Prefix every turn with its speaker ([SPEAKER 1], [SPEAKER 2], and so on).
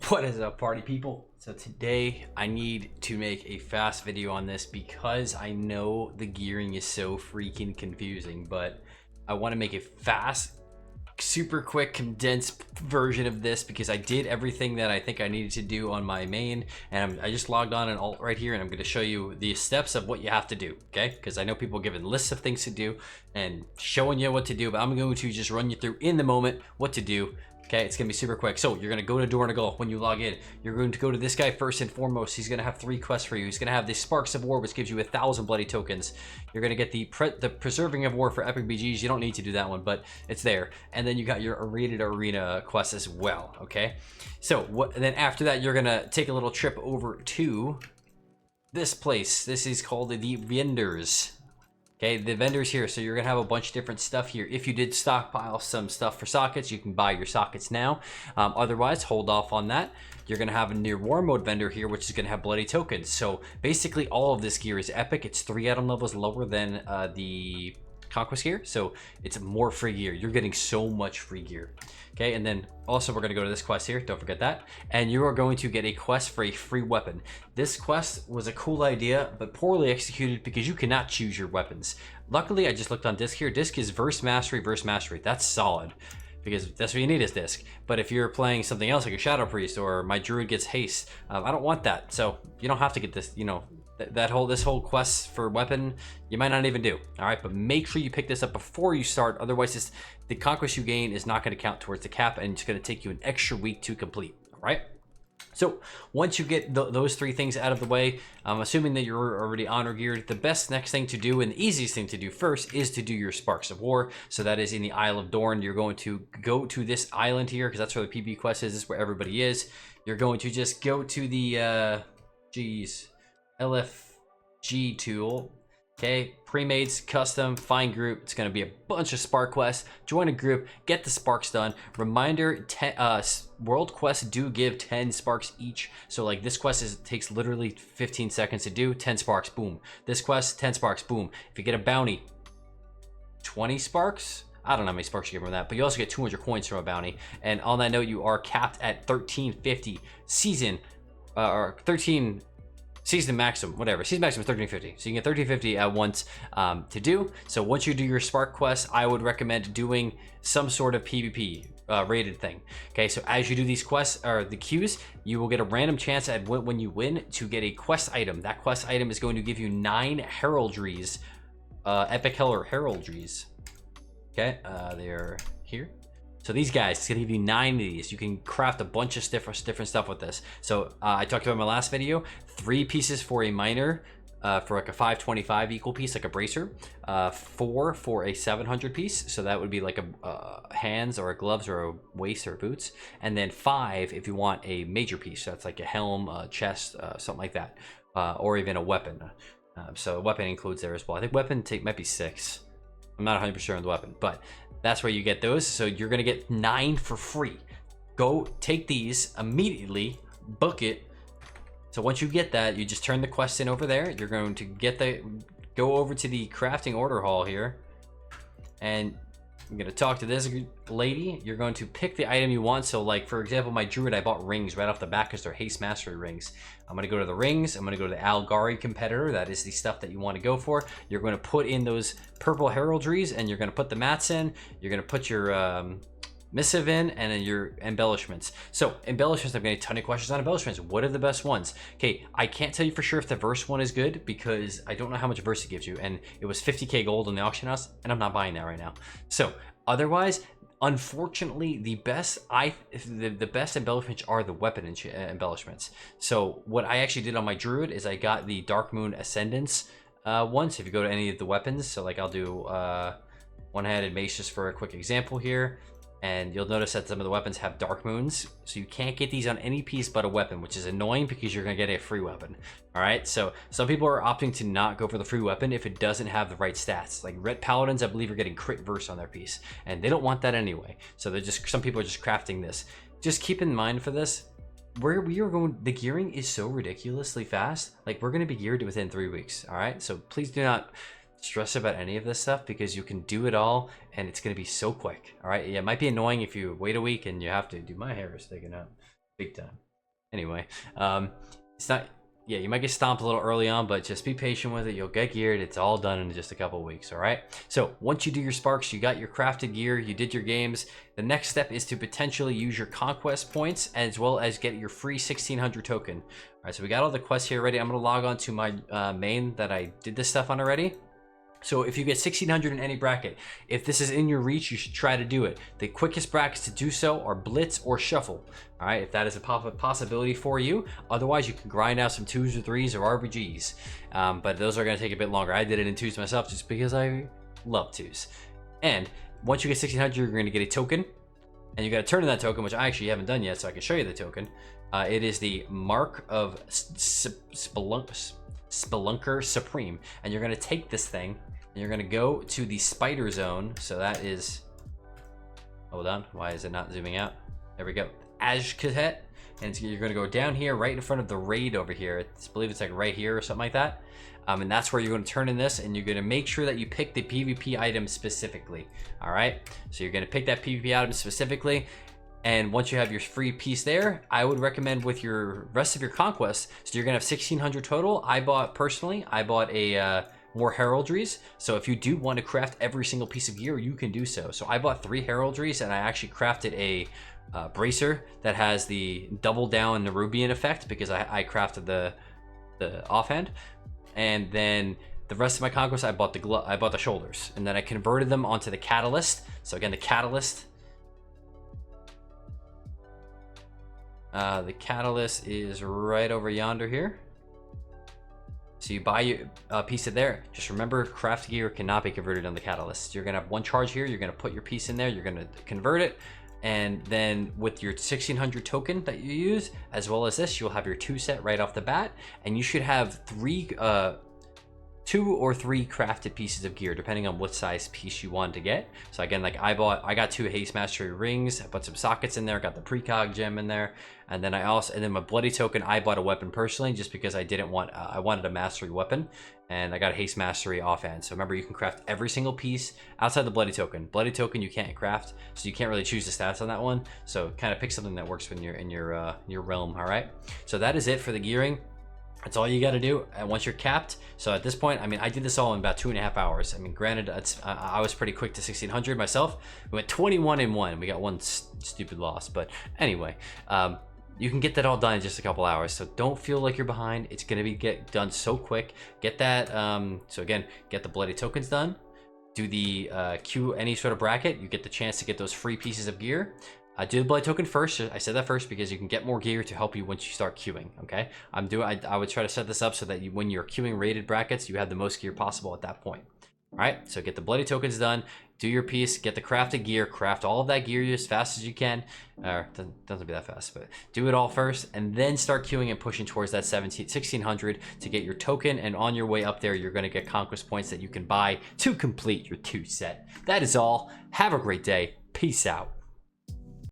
[SPEAKER 1] What is up, party people? So today I need to make a fast video on this because I know the gearing is so freaking confusing, but I want to make a fast, super quick, condensed version of this because I did everything that I think I needed to do on my main, and I just logged on and alt right here, and I'm going to show you the steps of what you have to do, okay? Because I know people giving lists of things to do and showing you what to do, but I'm going to just run you through in the moment what to do. Okay, it's gonna be super quick. So you're gonna go to Dornagal when you log in. You're going to go to this guy first and foremost. He's gonna have 3 quests for you. He's gonna have the Sparks of War, which gives you 1,000 bloody tokens. You're gonna get the Preserving of War for Epic BGs. You don't need to do that one, but it's there. And then you got your Rated Arena quest as well. Okay, so then after that, you're gonna take a little trip over to this place. This is called the Vendors. Okay, the vendors here, so you're gonna have a bunch of different stuff here. If you did stockpile some stuff for sockets, you can buy your sockets now. Otherwise, hold off on that. You're gonna have a near war mode vendor here, which is gonna have bloody tokens. So basically, all of this gear is epic. It's 3 item levels lower than the conquest gear, so it's more free gear. You're getting so much free gear. Okay, and then also we're going to go to this quest here, don't forget that, and you are going to get a quest for a free weapon. This quest was a cool idea but poorly executed because you cannot choose your weapons. Luckily, I just looked on disc here. Disc is verse mastery. That's solid because that's what you need is disc. But if you're playing something else like a shadow priest or my druid gets haste, I don't want that, so you don't have to get this, you know, this whole quest for weapon you might not even do. All right, but make sure you pick this up before you start, otherwise the conquest you gain is not going to count towards the cap, and it's going to take you an extra week to complete. All right, so once you get those 3 things out of the way, I'm assuming that you're already honor geared. The best next thing to do and the easiest thing to do first is to do your Sparks of War. So that is in the Isle of Dorn. You're going to go to this island here because that's where the PvP quest is. This is where everybody is. You're going to just go to the LFG tool. Okay, pre-mades, custom, find group. It's going to be a bunch of spark quests. Join a group, get the sparks done. Reminder, world quests do give 10 sparks each. So like this quest takes literally 15 seconds to do. 10 sparks, boom. This quest, 10 sparks, boom. If you get a bounty, 20 sparks. I don't know how many sparks you get from that, but you also get 200 coins from a bounty. And on that note, you are capped at 1350 season, or 13 season maximum, whatever. Season maximum is 1350. So you can get 1350 at once to do. So once you do your spark quest, I would recommend doing some sort of PvP rated thing. Okay, so as you do these quests or the queues, you will get a random chance at when you win to get a quest item. That quest item is going to give you 9 heraldries, epic heraldries. Okay, they're here. So these guys, it's gonna give you 9 of these. You can craft a bunch of different stuff with this. So I talked about in my last video, 3 pieces for a miner, for like a 525 equal piece, like a bracer, 4 for a 700 piece. So that would be like a hands or a gloves or a waist or boots. And then 5 if you want a major piece. So that's like a helm, a chest, something like that, or even a weapon. So a weapon includes there as well. I think weapon might be 6. I'm not 100% sure on the weapon, but that's where you get those. So you're going to get 9 for free. Go take these immediately, book it. So once you get that, you just turn the quest in over there. You're going to go over to the crafting order hall here, and I'm going to talk to this lady. You're going to pick the item you want. So like, for example, my druid, I bought rings right off the bat because they're haste mastery rings. I'm going to go to the rings. I'm going to go to the Algari competitor. That is the stuff that you want to go for. You're going to put in those purple heraldries, and you're going to put the mats in. You're going to put your missive in, and then your embellishments. So embellishments, I've got a ton of questions on embellishments. What are the best ones? Okay, I can't tell you for sure if the verse one is good because I don't know how much verse it gives you, and it was 50k gold in the auction house, and I'm not buying that right now. So otherwise, unfortunately, the best embellishments are the weapon embellishments. So what I actually did on my druid is I got the Dark Moon Ascendance once. If you go to any of the weapons, so like I'll do one-handed mace just for a quick example here. And you'll notice that some of the weapons have dark moons, so you can't get these on any piece but a weapon, which is annoying because you're gonna get a free weapon. All right, so some people are opting to not go for the free weapon if it doesn't have the right stats. Like red paladins, I believe, are getting crit verse on their piece, and they don't want that anyway. So some people are just crafting this. Just keep in mind for this, where we are going, the gearing is so ridiculously fast. Like we're gonna be geared within 3 weeks. All right, so please do not stress about any of this stuff because you can do it all and it's going to be so quick. All right, yeah, it might be annoying if you wait a week and you have to do. My hair is sticking out big time. Anyway, it's not. Yeah, you might get stomped a little early on, but just be patient with it. You'll get geared. It's all done in just a couple of weeks, all right? So once you do your sparks, you got your crafted gear, you did your games, the next step is to potentially use your conquest points as well as get your free 1600 token. All right, so we got all the quests here ready. I'm going to log on to my main that I did this stuff on already. So if you get 1600 in any bracket, if this is in your reach, you should try to do it. The quickest brackets to do so are Blitz or Shuffle. All right, if that is a possibility for you. Otherwise, you can grind out some 2s or 3s or RBGs. But those are going to take a bit longer. I did it in 2s myself just because I love 2s. And once you get 1600, you're going to get a token. And you got to turn in that token, which I actually haven't done yet, so I can show you the token. It is the Mark of Spelunker Supreme. And you're going to take this thing. And you're gonna go to the spider zone. So that is, hold on, why is it not zooming out? There we go, Ashkahet. And you're gonna go down here right in front of the raid over here. I believe it's like right here or something like that. And that's where you're gonna turn in this, and you're gonna make sure that you pick the PvP item specifically. All right, so you're gonna pick that PvP item specifically. And once you have your free piece there, I would recommend with your rest of your conquests, so you're gonna have 1600 total. I bought a more heraldries, so if you do want to craft every single piece of gear, you can do so. So I bought 3 heraldries, and I actually crafted a bracer that has the double down Nerubian effect because I crafted the offhand. And then the rest of my conquest, I bought the shoulders, and then I converted them onto the catalyst. So again, the catalyst is right over yonder here. So you buy a piece of there. Just remember, craft gear cannot be converted on the catalyst. You're gonna have one charge here. You're gonna put your piece in there. You're gonna convert it, and then with your 1600 token that you use, as well as this, you'll have your 2 set right off the bat, and you should have 2 or 3 crafted pieces of gear, depending on what size piece you want to get. So again, like I got 2 haste mastery rings. I put some sockets in there. Got the precog gem in there, and then my bloody token. I bought a weapon personally, just because I wanted a mastery weapon, and I got a haste mastery offhand. So remember, you can craft every single piece outside the bloody token. Bloody token you can't craft, so you can't really choose the stats on that one. So kind of pick something that works when you're in your realm. All right. So that is it for the gearing. That's all you got to do. And once you're capped, so at this point, I mean, I did this all in about 2.5 hours. I mean, granted, I was pretty quick to 1600 myself. We went 21 in 1. We got one stupid loss, but anyway, you can get that all done in just a couple hours. So don't feel like you're behind. It's gonna get done so quick. Get that. So again, get the bloody tokens done. Do the queue any sort of bracket. You get the chance to get those free pieces of gear. Do the blood token first. I said that first because you can get more gear to help you once you start queuing. Okay, I would try to set this up so that when you're queuing rated brackets, you have the most gear possible at that point. All right, so get the bloody tokens done. Do your piece. Get the crafted gear. Craft all of that gear as fast as you can. Doesn't be that fast, but do it all first, and then start queuing and pushing towards that 1600 to get your token. And on your way up there, you're going to get conquest points that you can buy to complete your 2 set. That is all. Have a great day. Peace out.